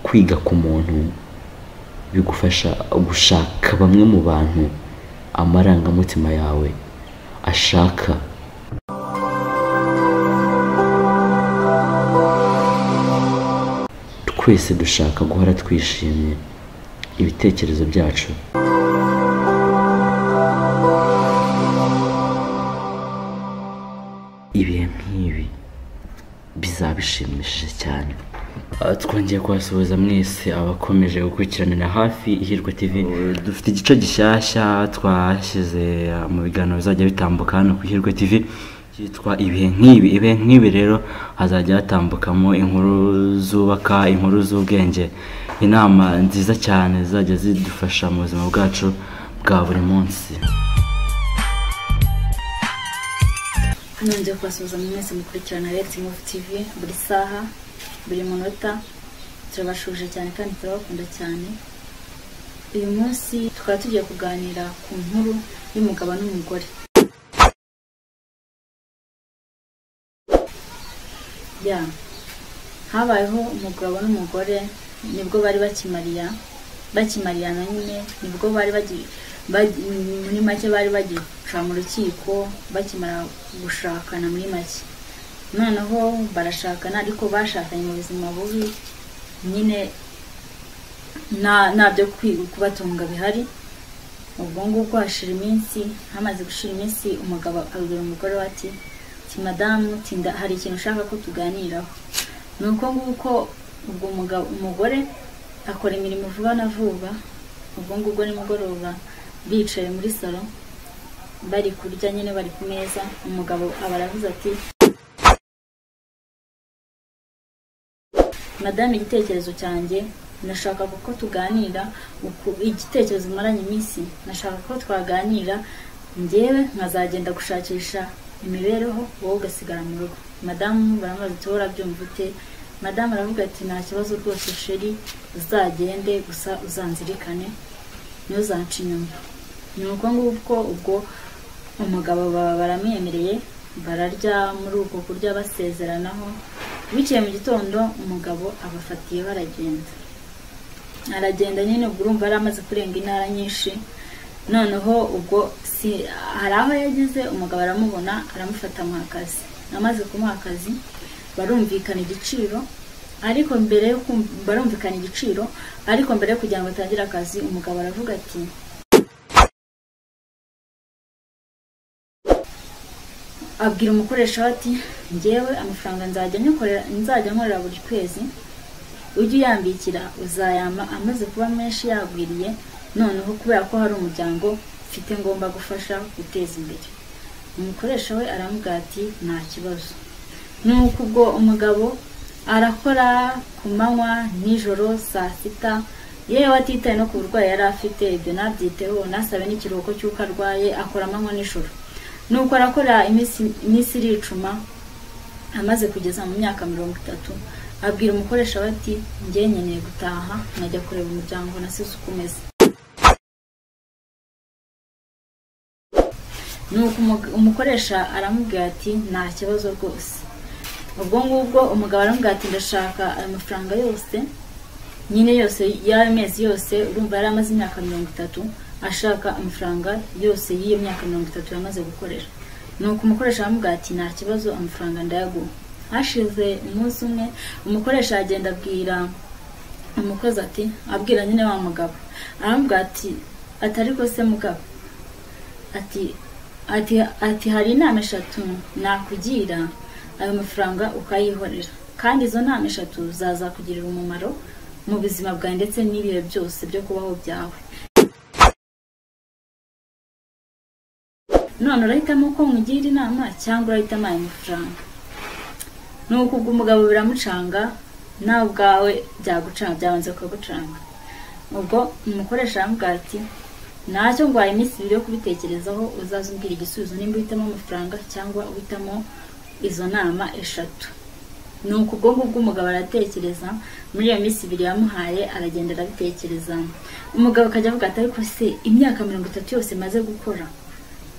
kwiga ku muntu bigufasha gushaka bamwe mu bantu amarangamutima yawe ashaka. Twese dushaka guhora twishimye, ibitekerezo byacu ibihe nk'ibi bizabishimishije cyane. Twongeye kubasuhuza mwese abakomeje gukurikiranira hafi Ihirwe TV. Dufite igice gishyashya twashyize mu biganiro bizajya bitambuka hano ku Ihirwe TV cyitwa ibihe nk'ibi. Ibihe nk'ibi rero hazajya hatambukamo inkuru zubaka, inkuru z'ubwenge, inama nziza cyane zizajya zidufasha mu buzima bwacu bwa buri munsi. Nongeye kubasuhuza mwese mukurikirana Red Move TV buri saha buri munota. Turabashuje cyane kandi turabakunda cyane. Uyu munsi tukaba tugiye kuganira ku nkuru y'umugabo n'umugore. Habayeho umugabo n'umugore, nibwo bari bakimariyana nyine, nibwo bari muri make bari bagica mu rukiko bakimara gushakana muri make. Noneho barashakana ariko bashakanye mu buzima bubi nyine, nabyo kubatunga bihari. Ubwo ngubwo hashira iminsi, hamaze gushira iminsi umugabo abwira umugore we ati madamu tinda hari ikintu ushaka ko tuganiraho. Nuko nguko ubwo umugore akora imirimo vuba na vuba. Ubwo ngubwo nimugoroba bicaye muri salo bari kurya nyine, bari ku meza, umugabo abaravuze ati madamu igitekerezo cyanjye nashaka ko tuganira igitekerezo maranye iminsi, nashaka ko twaganira njyewe nkazagenda gushakisha imibereho wowe ugasigara mu rugo. Madamu baramaze tora byumva ute? Madamu aravuga ati nta kibazo rwose sheri, uzagende gusa uzanzirikane ntuzanca inyuma. Nuko ngubwo ubwo umugabo baramwemereye, bararya muri uko kurya basezeranaho. Biciye mu gitondo umugabo abafatiye aragenda nyine, ubwo urumva yari amaze kurenga intara nyinshi. Noneho ubwo hari aho yageze, umugabo aramubona aramufata mu akazi. Amaze kumuha akazi barumvikana igiciro, ariko mbere yo kugira ngo atangire akazi, umugabo aravuga ati abwira umukoresha ati njyewe amafaranga nzajya nkorera buri kwezi, ujye uyambikira uzayama amaze kuba menshi yagwiriye. Noneho kubera ko hari umuryango mfite ngomba gufasha guteza imbere. Umukoresha we aramubwira ati nta kibazo. Nuko ubwo umugabo arakora ku manywa nijoro, saa sita, yewe atitaye no ku burwayi yari afite, ibyo nabyiteho, nasabe n'ikiruhuko cy'uko arwaye, akora amanywa nijoro. Nuko arakora iminsi iricuma, amaze kugeza mu myaka 30, abwira umukoresha we ati njye nkeneye gutaha nkajya kureba umuryango nasize uko umeze. Nuko umukoresha aramubwira ati nta kibazo rwose. Ubwo ngubwo umugabo aramubwira ati ndashaka amafaranga yose nyine, yose y'amezi yose. Urumva yari amaze imyaka 30 ashaka amafaranga yose y'iyo myaka 30 yamaze gukorera. Nuko umukoresha aramubwira ati nta kibazo, amafaranga ndayaguha. Hashize umunsi umwe umukoresha agenda abwira umukozi ati, abwira nyine wa mugabo, aramubwira ati ariko se mugabo, ati hari inama 3 nakugira, ayo mafaranga ukayihorera, kandi izo nama 3 zazakugirira umumaro mu buzima bwawe ndetse n'ibihe byose byo kubaho byawe. None urahitamo ko mugira inama cyangwa urahitamo ayo mafaranga? Nuko ubwo umugabo biramucanga, nawe ubwawe byabanze kugucanga. Ubwo umukoresha aramubwira ati ntacyo ngwaye iminsi 2 yo kubitekerezaho, uzazumbwira igisubizo nimba uhitamo amafaranga cyangwa uhitamo izo nama 3. Nuko ubwo ngubwo umugabo aratekereza, muri iyo minsi 2 yamuhaye aragenda arabitekereza. Umugabo akajya avuga ati ariko se imyaka 30 yose maze gukora,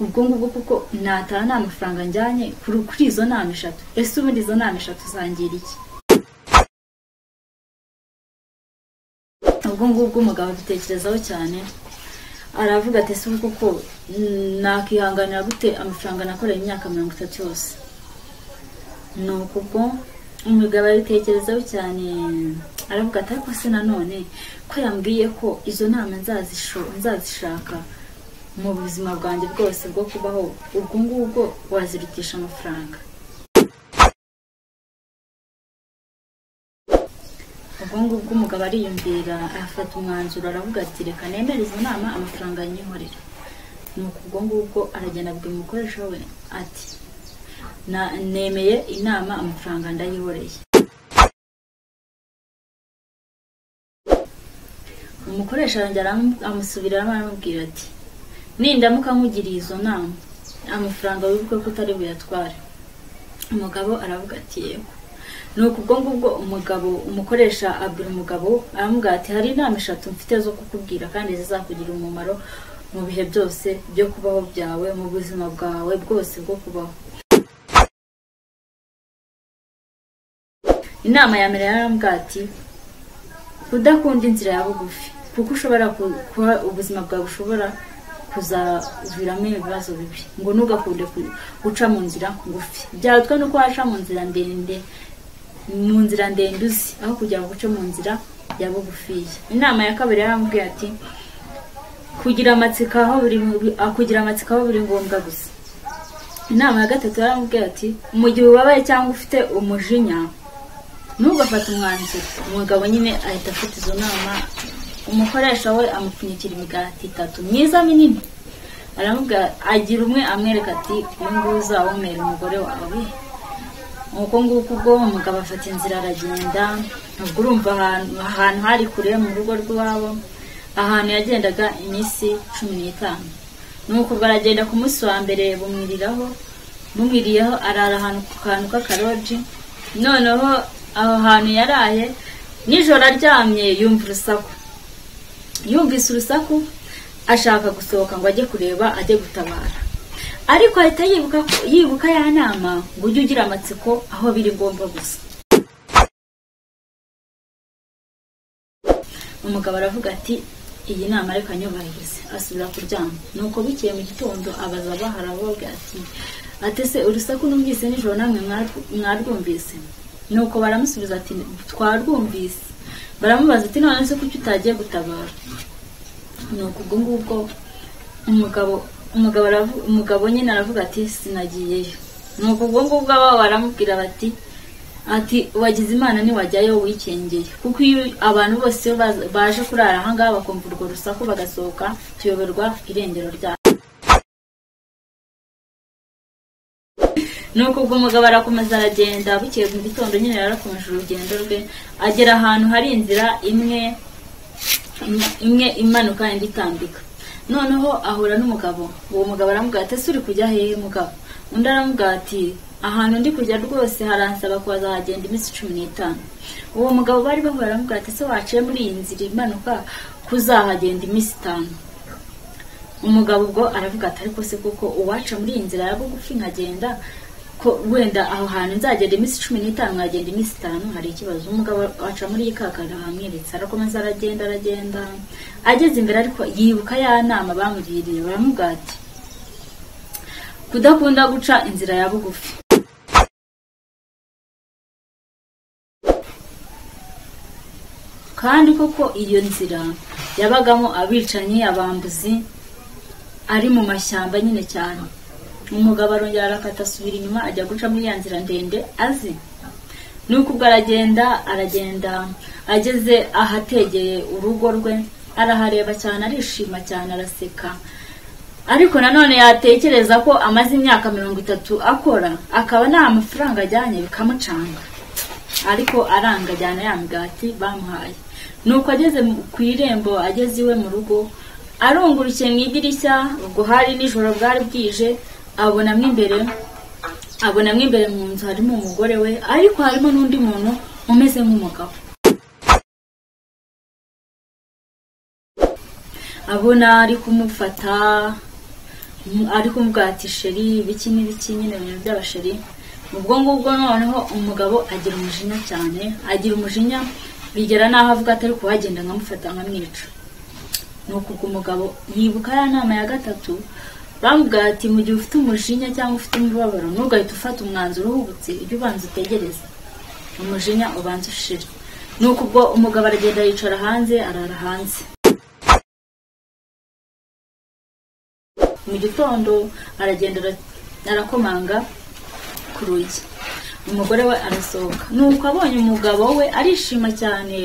ubwo ngubwo kuko nataha nta mafaranga njyanye kuri izo nama 3, ese ubundi izo nama 3 zangira iki? ubwo ngubwo umugabo abitekerezaho cyane, aravuga ati se kuko nakihanganira gute amafaranga nakoreye imyaka 30 yose. Nuko ubwo umugabo abitekerezaho cyane, aravuga ati ariko se nanone ko yambwiye ko izo nama nzazishaka mu buzima bwanjye bwose bwo kubaho, ubwo ngubwo wazirukisha amafaranga. Ubwo ngubwo umugabo ariyumvira, afata umwanzuro, aravuga ati reka nemere izo nama amafaranga yinkorera. Nuko ubwo ngubwo aragenda abwira umukoresha we ati nemeye inama amafaranga ndayihoreye. Umukoresha arongera amusubiramo aramubwira ati nindamuka nkugiriye izo nama amafaranga wibuke ko utari buyatware. Umugabo aravuga ati yego. Nuko ubwo ngubwo umukoresha abwira umugabo, aramubwira ati hari inama 3 mfite zo kukubwira kandi zizakugira umumaro mu bihe byose byo kubaho byawe, mu buzima bwawe bwose bwo kubaho. Inama ya mbere yaramubwira ati kudakunda inzira ya bugufi, kuko ushobora kuba ubuzima bwawe bushobora kuzaviramo ibibazo bibi, ngo ntugakunde guca mu nzira ngufi, byarutwa nuko waca mu nzira ndende uzi aho kugira ngo uce mu nzira ya bugufi. Inama ya kabiri yaramubwiye ati kugira amatsiko aho biri ngombwa gusa. Inama ya gatatu yaramubwiye ati mu gihe ubabaye cyangwa ufite umujinya ntugafate umwanzuro. Umugabo nyine ahita afata izo nama, umukoresha we amupfunyikira imigati 3 myiza minini, aramubwira agira umwe amwereka ati uyu nguyu uzawumera umugore wawe. Nuko nguko ubwo umugabo afata inzira aragenda. Ubwo urumva ahantu hari kure mu rugo rw'iwabo, ahantu yagendaga iminsi 15. Nuko ubwo aragenda ku munsi wa mbere bumwiriyeho arara ahantu ku kantu k'akaroji. Noneho aho hantu yaraye nijoro aryamye yumvise urusaku, ashaka gusohoka ngo ajye kureba, ajye gutabara, ariko ahita yibuka ya nama ngo ujye ugira amatsiko aho biri ngombwa gusa. Umugabo aravuga ati iyi nama reka nyubahirize, asubira kuryama. Nuko bukeye mu gitondo abaza bahara boga ati se urusaku numvise nijoro namwe mwarwumvise? Nuko baramusubiza ati twarwumvise. Baramubaza ati none se kuki utagiye gutabara? Nuko ubwo ngubwo umugabo nyine aravuga ati sinagiyeyo. Nuko ubwo ngubwo baramubwira bati wagize Imana niwajyayo wikengeye, kuko iyo abantu bose baje kurara aha ngaha bakumva urwo rusaku bagasohoka tuyoberwa irengero rya. Nuko ubwo umugabo arakomeza aragenda, bukeye mu gitondo nyine yarakomeje urugendo rwe, agera ahantu hari inzira imwe imanuka indi itambika. Noneho ahura n'umugabo. Uwo mugabo aramubwira ati ese uri kujya hehe mugabo? Undi aramubwira ati ahantu ndi kujya rwose haransaba kuhagenda iminsi 15. Uwo mugabo bari bahura aramubwira ati ese waciye muri iyi nzira imanuka kuzahagenda iminsi 5? Umugabo ubwo aravuga ati ariko se kuko uwaca muri iyi nzira ya bugufi nkagenda, ko wenda aho hantu nzagenda iminsi 15 nkagenda iminsi 5 hari ikibazo. Umugabo aca muri ikakara amweretse, arakomeza aragenda ageze imbere, ariko yibuka ya nama bamugiriye. Baramubwira ati kudakunda guca inzira ya bugufi. Kandi koko iyo nzira yabagamo abicanyi, abambuzi, ari mu mashyamba nyine cyane. Umugabo arongera arakata asubira inyuma ajya guca muri ya nzira ndende azi. Nuko ubwo aragenda ageze ahategeye urugo rwe, arahareba cyane, arishima cyane, araseka. Ariko nanone yatekereza ko amaze imyaka 30 akora, akaba nta mafaranga ajyanye, bikamucanga. Ariko aranga ajyana ya migati bamuhaye. Nuko ageze ku irembo, ageze iwe mu rugo, arungurukiye mu idirishya. Ubwo hari nijoro bwari bwije, abonamo imbere mu nzu harimo umugore we, ariko harimo n'undi muntu umeze nk'umugabo. Abona ari kumufata, ari kumubwira ati sheri biki n'ibiki, nyine ibintu by'abasheri. Ubwo ngubwo noneho umugabo agira umujinya cyane, bigera naho avuga atari kuhagenda nkamufata nkamwica. Nuko ubwo umugabo yibuka ya nama ya gatatu bamubwira ati mu gihe ufite umujinya cyangwa ufite umubabaro ntugahita ufata umwanzuro uhubutse, ujye ubanza utegereze umujinya ubanza ushire. Nuko ubwo umugabo aragenda yicara hanze, arara hanze. Mu gitondo aragenda arakomanga ku rugi, umugore we arasohoka. Nuko abonye umugabo we arishima cyane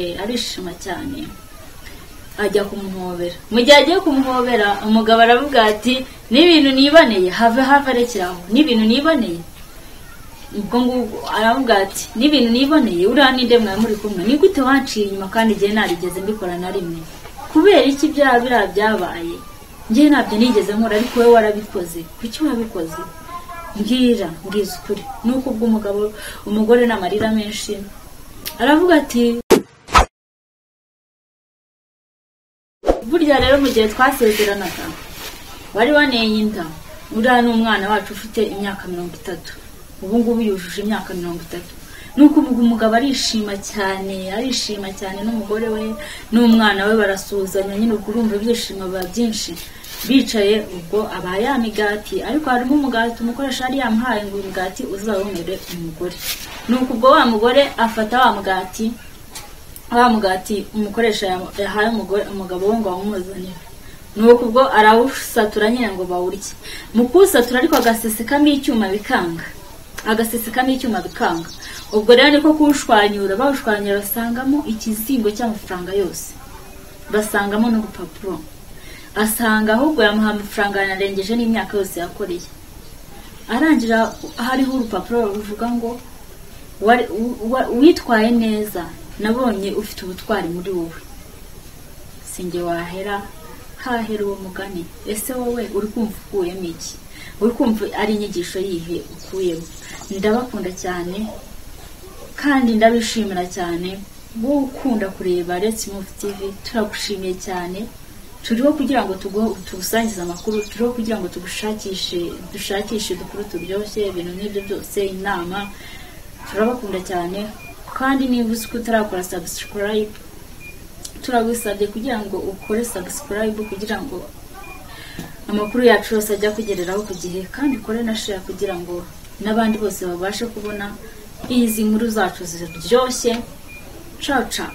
ajya kumuhobera. Mu gihe agiye kumuhobera umugabo aravuga ati n'ibintu niboneye have rekeraho, n'ibintu niboneye. Ubwo ngubwo aravuga ati n'ibintu niboneye uriya ninde mwawe muri kumwe, ni gute wanciye inyuma kandi igihe narigeze mbikora na rimwe? Kubera iki biriya byabaye? Njye ntabyo nigeze nkora ariko wowe warabikoze. Kuki wabikoze? Mbwiza ukuri. Nuko ubwo umugore n'amarira menshi aravuga ati burya rero mu gihe twasezeranaga wari waneye inda, uriya n'umwana wacu ufite imyaka 30, ubu ngubu yujuje imyaka 30. Nuko umugabo arishima cyane n'umugore we n'umwana we barasuzanya, nyine urumva ibyishimo biba byinshi. Bicaye ubwo abaya migati, ariko harimo umugati umukoresha ari yamuhaye ngo umugati uzabonere umugore. Nuko ubwo wa mugore afata wa mugati umukoresha yahaye umugabo we ngo amuzanire. Nuko ubwo arawusatura nyine ngo bawurye. Mu kusatura ariko agasesekamo icyuma bikanga. Ubwo rero niko kuwushwanyura, bawushwanyura basangamo ikizingo cy'amafaranga yose, basangamo n'urupapuro. Asanga ahubwo yamuha amafaranga yanarengeje n'imyaka yose yakoreye. Arangira hariho urupapuro ruvuga ngo witwaye neza, nabonye ufite ubutwari muri wowe, singe wahera hahera uwo mugani. Ese wowe uri kumva ukuyemo iki? Uri kumva ari inyigisho yihe ukuyemo? Ndabakunda cyane kandi ndabishimira cyane wowe ukunda kureba Let's Move TV. Turagushimiye cyane. Turiho kugira ngo tugusangize amakuru, turiho kugira ngo dushakishe dukuru turyoshye, ibintu n'ibyo byose, inama. Turabakunda cyane kandi niba uzi ko utarakora subscribe, turagusabye kugira ngo ukore subscribe kugira ngo amakuru yacu yose ajya kugereraho ku gihe, kandi ukore na share kugira ngo n'abandi bose babashe kubona izi nkuru zacu ziryoshye. Ciao ciao.